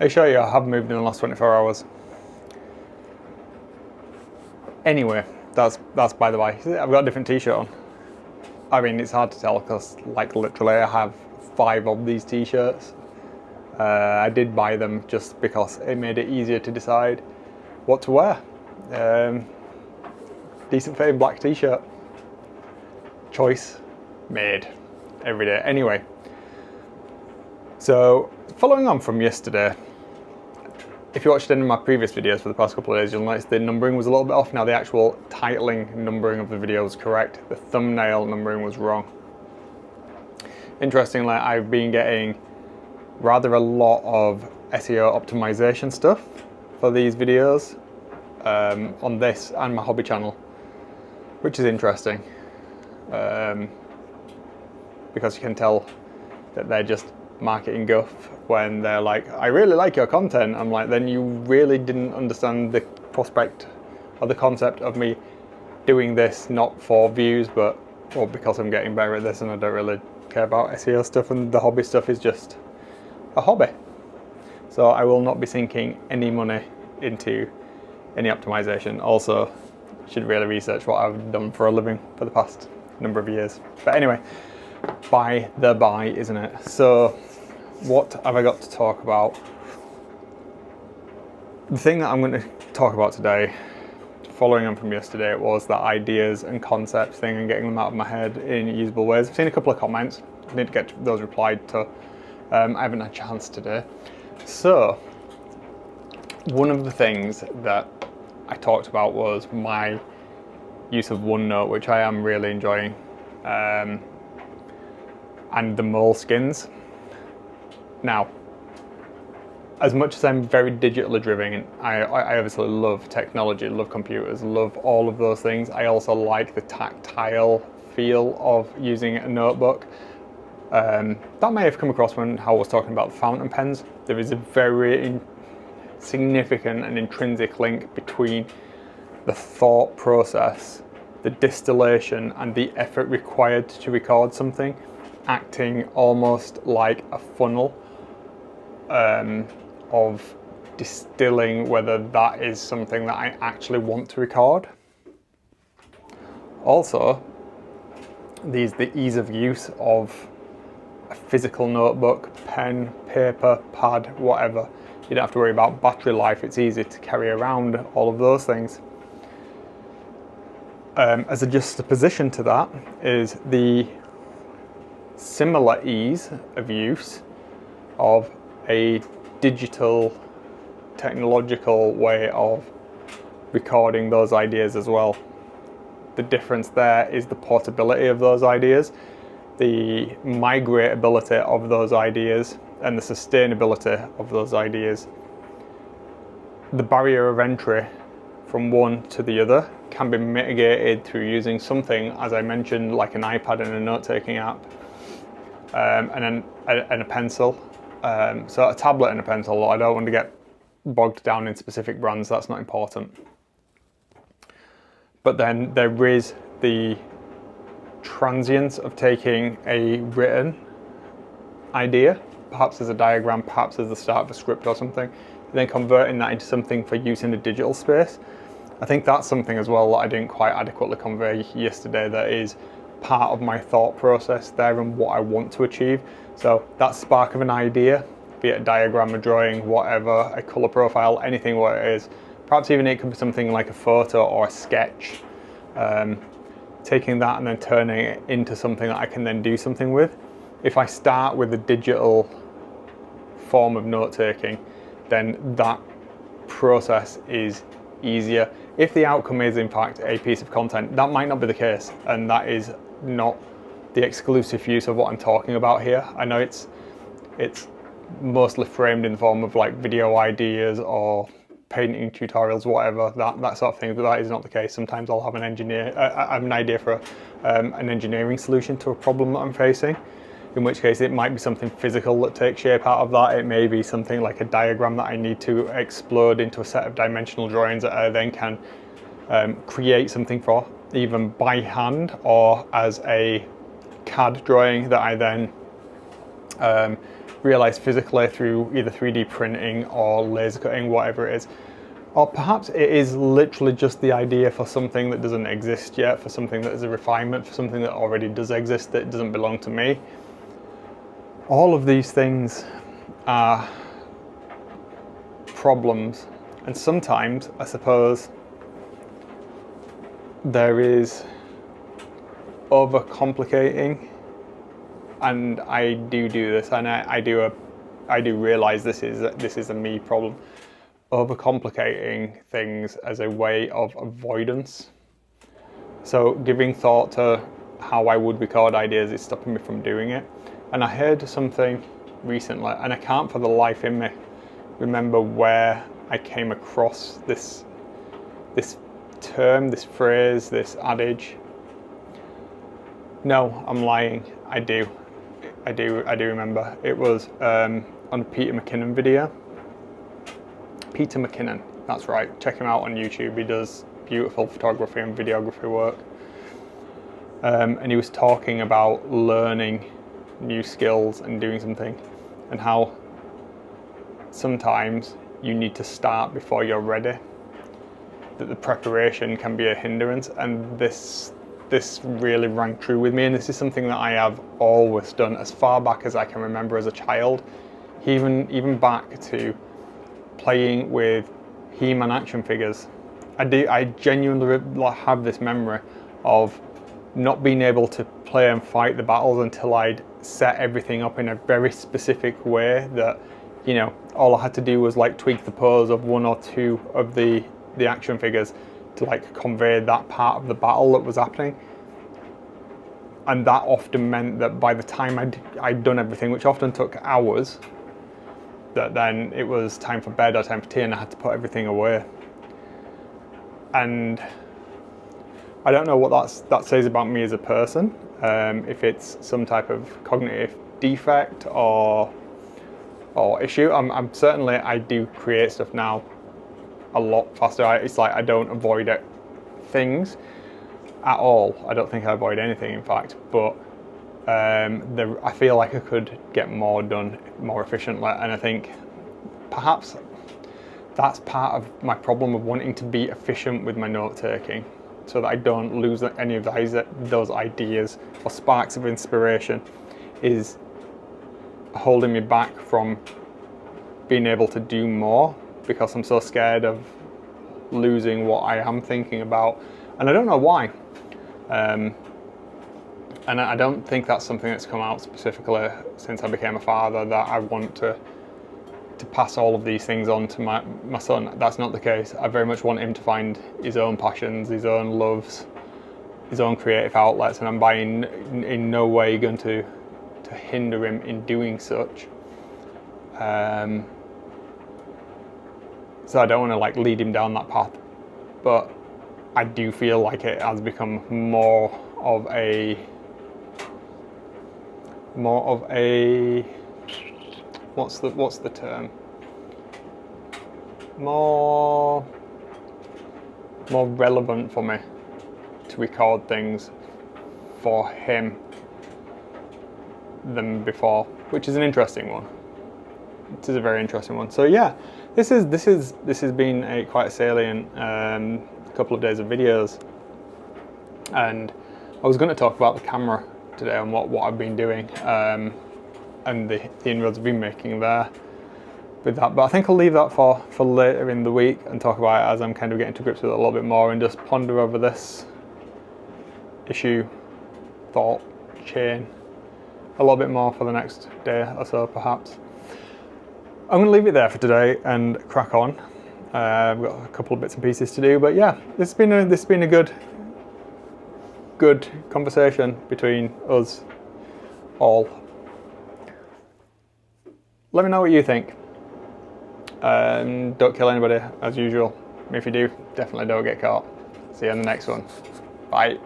I assure you I have moved in the last 24 hours. Anyway, that's by the way. I've got a different t-shirt on. I mean, it's hard to tell because like literally I have 5 of these t-shirts. I did buy them just because it made it easier to decide what to wear. Decent fitting black t-shirt. Choice made every day. Anyway, so following on from yesterday, if you watched any of my previous videos for the past couple of days, you'll notice the numbering was a little bit off. Now the actual titling numbering of the video was correct. The thumbnail numbering was wrong. Interestingly, I've been getting rather a lot of SEO optimization stuff for these videos on this and my hobby channel, which is interesting because you can tell that they're just marketing guff when they're like, I really like your content. I'm like, then you really didn't understand the prospect or the concept of me doing this not for views, but well, because I'm getting better at this and I don't really care about SEO stuff, and the hobby stuff is just a hobby. So I will not be sinking any money into any optimization. Also, should really research what I've done for a living for the past number of years. But anyway, by the by, isn't it? So what have I got to talk about? The thing that I'm going to talk about today, following on from yesterday, was the ideas and concepts thing and getting them out of my head in usable ways. I've seen a couple of comments. I need to get those replied to. I haven't had a chance today. So one of the things that I talked about was my use of OneNote, which I am really enjoying, and the Moleskines. Now, as much as I'm very digitally driven, I obviously love technology, love computers, love all of those things. I also like the tactile feel of using a notebook. That may have come across when I was talking about fountain pens. There is a very significant and intrinsic link between the thought process, the distillation, and the effort required to record something, acting almost like a funnel of distilling whether that is something that I actually want to record. Also, the ease of use of a physical notebook, pen, paper, pad, whatever. You don't have to worry about battery life. It's easy to carry around all of those things. As a juxtaposition to that is the similar ease of use of a digital technological way of recording those ideas as well. The difference there is the portability of those ideas, the migratability of those ideas, and the sustainability of those ideas. The barrier of entry from one to the other can be mitigated through using something, as I mentioned, like an iPad and a note-taking app, and a pencil. So a tablet and a pencil. I don't want to get bogged down in specific brands, that's not important. But then there is the transience of taking a written idea, perhaps as a diagram, perhaps as the start of a script or something, and then converting that into something for use in the digital space. I think that's something as well that I didn't quite adequately convey yesterday, that is part of my thought process there and what I want to achieve. So that spark of an idea, be it a diagram, a drawing, whatever, a colour profile, anything what it is, perhaps even it could be something like a photo or a sketch, taking that and then turning it into something that I can then do something with. If I start with a digital form of note-taking, then that process is easier. If the outcome is in fact a piece of content, that might not be the case, and that is not the exclusive use of what I'm talking about here. I know it's mostly framed in the form of like video ideas or painting tutorials, whatever, that sort of thing, but that is not the case. Sometimes I'll have an idea for an engineering solution to a problem that I'm facing, in which case it might be something physical that takes shape out of that. It may be something like a diagram that I need to explode into a set of dimensional drawings that I then can create something for, even by hand or as a CAD drawing that I then realised physically through either 3D printing or laser cutting, whatever it is. Or perhaps it is literally just the idea for something that doesn't exist yet, for something that is a refinement, for something that already does exist that doesn't belong to me. All of these things are problems, and sometimes I suppose there is overcomplicating, and I do this, and I do realise this is a me problem. Overcomplicating things as a way of avoidance. So giving thought to how I would record ideas is stopping me from doing it. And I heard something recently, and I can't for the life in me remember where I came across this term, this phrase, this adage. No, I'm lying. I do remember. It was on a Peter McKinnon video. Peter McKinnon, that's right. Check him out on YouTube. He does beautiful photography and videography work. And he was talking about learning new skills and doing something, and how sometimes you need to start before you're ready. That the preparation can be a hindrance, and this really rang true with me, and this is something that I have always done as far back as I can remember as a child, even back to playing with He-Man action figures. I genuinely have this memory of not being able to play and fight the battles until I'd set everything up in a very specific way that, you know, all I had to do was like tweak the pose of one or two of the action figures to like convey that part of the battle that was happening. And that often meant that by the time I'd done everything, which often took hours, that then it was time for bed or time for tea, and I had to put everything away. And I don't know what that says about me as a person, if it's some type of cognitive defect or issue. I'm certainly, I do create stuff now a lot faster. It's like I don't avoid things at all. I don't think I avoid anything, in fact, but I feel like I could get more done more efficiently, and I think perhaps that's part of my problem of wanting to be efficient with my note taking, so that I don't lose any of those ideas or sparks of inspiration, is holding me back from being able to do more, because I'm so scared of losing what I am thinking about, and I don't know why. And I don't think that's something that's come out specifically since I became a father, that I want to pass all of these things on to my son. That's not the case. I very much want him to find his own passions, his own loves, his own creative outlets, and I'm in no way going to hinder him in doing such. So I don't want to like lead him down that path, but I do feel like it has become more of a what's the term? More relevant for me to record things for him than before, which is an interesting one. It is a very interesting one. So yeah, this has been quite a salient couple of days of videos, and I was going to talk about the camera today and what I've been doing and the inroads I've been making there with that, but I think I'll leave that for later in the week and talk about it as I'm kind of getting to grips with it a little bit more and just ponder over this issue, thought chain a little bit more for the next day or so perhaps. I'm going to leave it there for today and crack on. I've got a couple of bits and pieces to do, but yeah, this has been a good conversation between us all. Let me know what you think. Don't kill anybody, as usual. If you do, definitely don't get caught. See you in the next one. Bye.